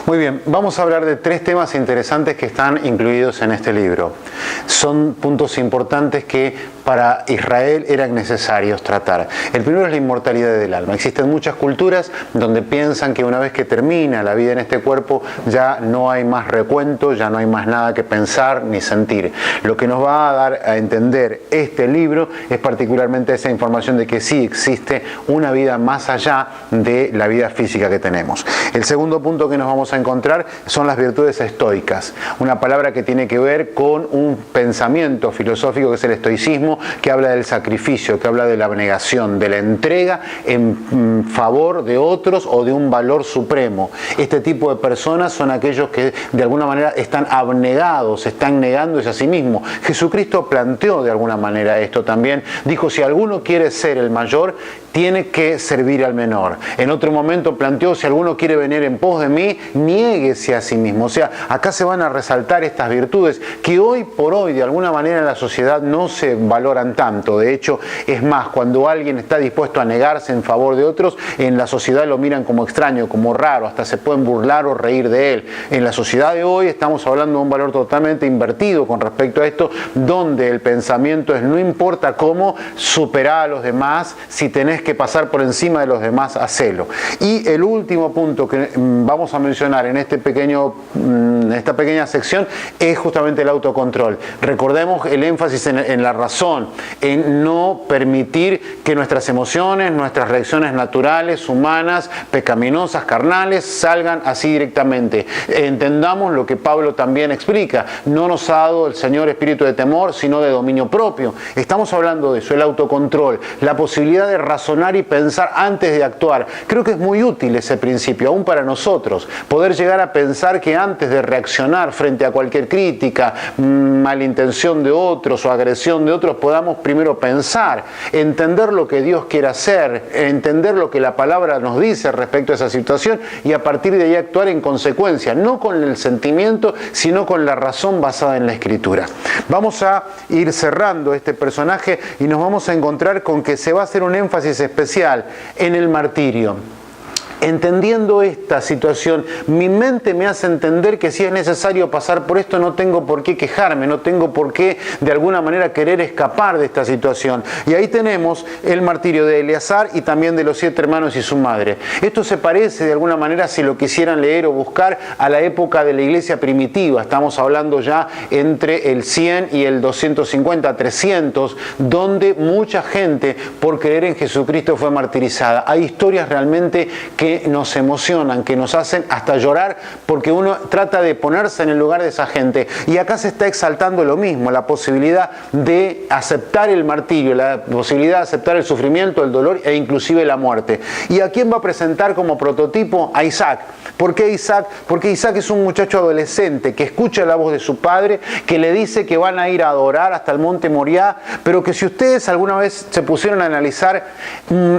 Muy bien, vamos a hablar de 3 temas interesantes que están incluidos en este libro. Son puntos importantes que para Israel eran necesarios tratar. El primero es la inmortalidad del alma. Existen muchas culturas donde piensan que una vez que termina la vida en este cuerpo ya no hay más recuento, ya no hay más nada que pensar ni sentir. Lo que nos va a dar a entender este libro es particularmente esa información de que sí existe una vida más allá de la vida física que tenemos. El segundo punto que nos vamos a encontrar son las virtudes estoicas, una palabra que tiene que ver con un pensamiento filosófico que es el estoicismo, que habla del sacrificio, que habla de la abnegación, de la entrega en favor de otros o de un valor supremo. Este tipo de personas son aquellos que de alguna manera están abnegados, están negándose a sí mismos. Jesucristo planteó de alguna manera esto también, dijo: si alguno quiere ser el mayor, tiene que servir al menor. En otro momento planteó: si alguno quiere venir en pos de mí, niéguese a sí mismo. O sea, acá se van a resaltar estas virtudes que hoy por hoy de alguna manera en la sociedad no se valoran tanto. De hecho, es más, cuando alguien está dispuesto a negarse en favor de otros, en la sociedad lo miran como extraño, como raro, hasta se pueden burlar o reír de él. En la sociedad de hoy estamos hablando de un valor totalmente invertido con respecto a esto, donde el pensamiento es: no importa cómo, superar a los demás, si tenés que pasar por encima de los demás, hacelo. Y el último punto que vamos a mencionar en esta pequeña sección es justamente el autocontrol. Recordemos el énfasis en la razón, en no permitir que nuestras emociones, nuestras reacciones naturales, humanas, pecaminosas, carnales, salgan así directamente. Entendamos lo que Pablo también explica: no nos ha dado el Señor espíritu de temor, sino de dominio propio. Estamos hablando de eso, el autocontrol, la posibilidad de razonar y pensar antes de actuar. Creo que es muy útil ese principio, aún para nosotros, poder llegar a pensar que antes de reaccionar frente a cualquier crítica, malintención de otros o agresión de otros, podamos primero pensar, entender lo que Dios quiere hacer, entender lo que la palabra nos dice respecto a esa situación y a partir de ahí actuar en consecuencia, no con el sentimiento, sino con la razón basada en la Escritura. Vamos a ir cerrando este personaje y nos vamos a encontrar con que se va a hacer un énfasis especial en el martirio. Entendiendo esta situación, mi mente me hace entender que si es necesario pasar por esto, no tengo por qué quejarme, no tengo por qué de alguna manera querer escapar de esta situación. Y ahí tenemos el martirio de Eleazar y también de los 7 hermanos y su madre. Esto se parece de alguna manera, si lo quisieran leer o buscar, a la época de la iglesia primitiva. Estamos hablando ya entre el 100 y el 250, 300, donde mucha gente por creer en Jesucristo fue martirizada. Hay historias realmente que nos emocionan, que nos hacen hasta llorar, porque uno trata de ponerse en el lugar de esa gente. Y acá se está exaltando lo mismo, la posibilidad de aceptar el martirio, la posibilidad de aceptar el sufrimiento, el dolor e inclusive la muerte. ¿Y a quién va a presentar como prototipo? A Isaac. ¿Por qué Isaac? Porque Isaac es un muchacho adolescente que escucha la voz de su padre, que le dice que van a ir a adorar hasta el monte Moriah, pero que si ustedes alguna vez se pusieron a analizar,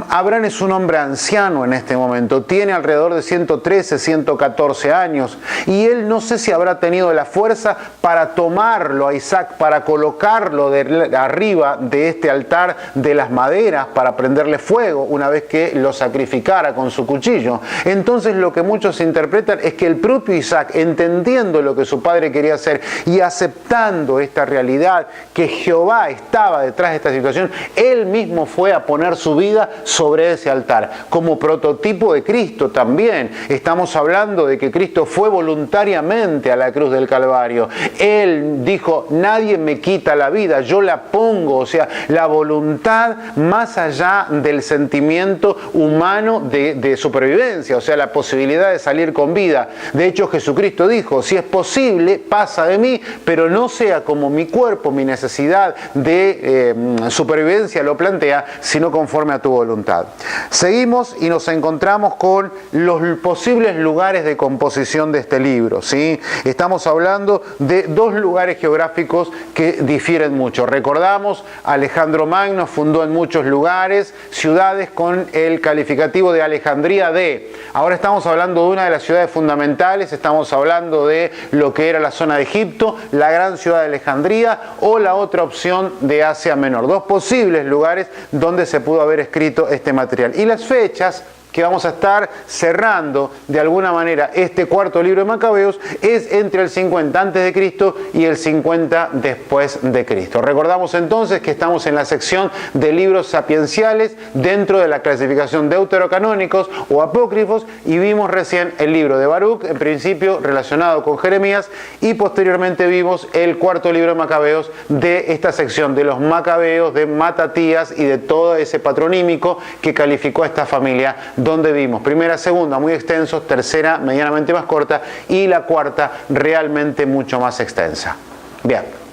Abraham es un hombre anciano en este momento. Tiene alrededor de 113, 114 años y él no sé si habrá tenido la fuerza para tomarlo a Isaac, para colocarlo arriba de este altar de las maderas para prenderle fuego una vez que lo sacrificara con su cuchillo. Entonces lo que muchos interpretan es que el propio Isaac, entendiendo lo que su padre quería hacer y aceptando esta realidad que Jehová estaba detrás de esta situación, él mismo fue a poner su vida sobre ese altar como prototipo de Cristo también. Estamos hablando de que Cristo fue voluntariamente a la cruz del Calvario. Él dijo: nadie me quita la vida, yo la pongo. O sea, la voluntad más allá del sentimiento humano de supervivencia, o sea, la posibilidad de salir con vida. De hecho, Jesucristo dijo: si es posible, pasa de mí, pero no sea como mi cuerpo, mi necesidad de supervivencia lo plantea, sino conforme a tu voluntad. Seguimos y nos encontramos con los posibles lugares de composición de este libro, ¿sí? Estamos hablando de 2 lugares geográficos que difieren mucho. Recordamos, Alejandro Magno fundó en muchos lugares ciudades con el calificativo de Alejandría de. Ahora estamos hablando de una de las ciudades fundamentales, estamos hablando de lo que era la zona de Egipto, la gran ciudad de Alejandría o la otra opción de Asia Menor. 2 posibles lugares donde se pudo haber escrito este material. Y las fechas que vamos a estar cerrando de alguna manera este cuarto libro de Macabeos es entre el 50 a.C. y el 50 después de Cristo. Recordamos entonces que estamos en la sección de libros sapienciales dentro de la clasificación deuterocanónicos o apócrifos, y vimos recién el libro de Baruch, en principio relacionado con Jeremías, y posteriormente vimos el cuarto libro de Macabeos de esta sección de los Macabeos, de Matatías y de todo ese patronímico que calificó a esta familia, donde vimos primera, segunda muy extensos, tercera medianamente más corta y la cuarta realmente mucho más extensa. Bien.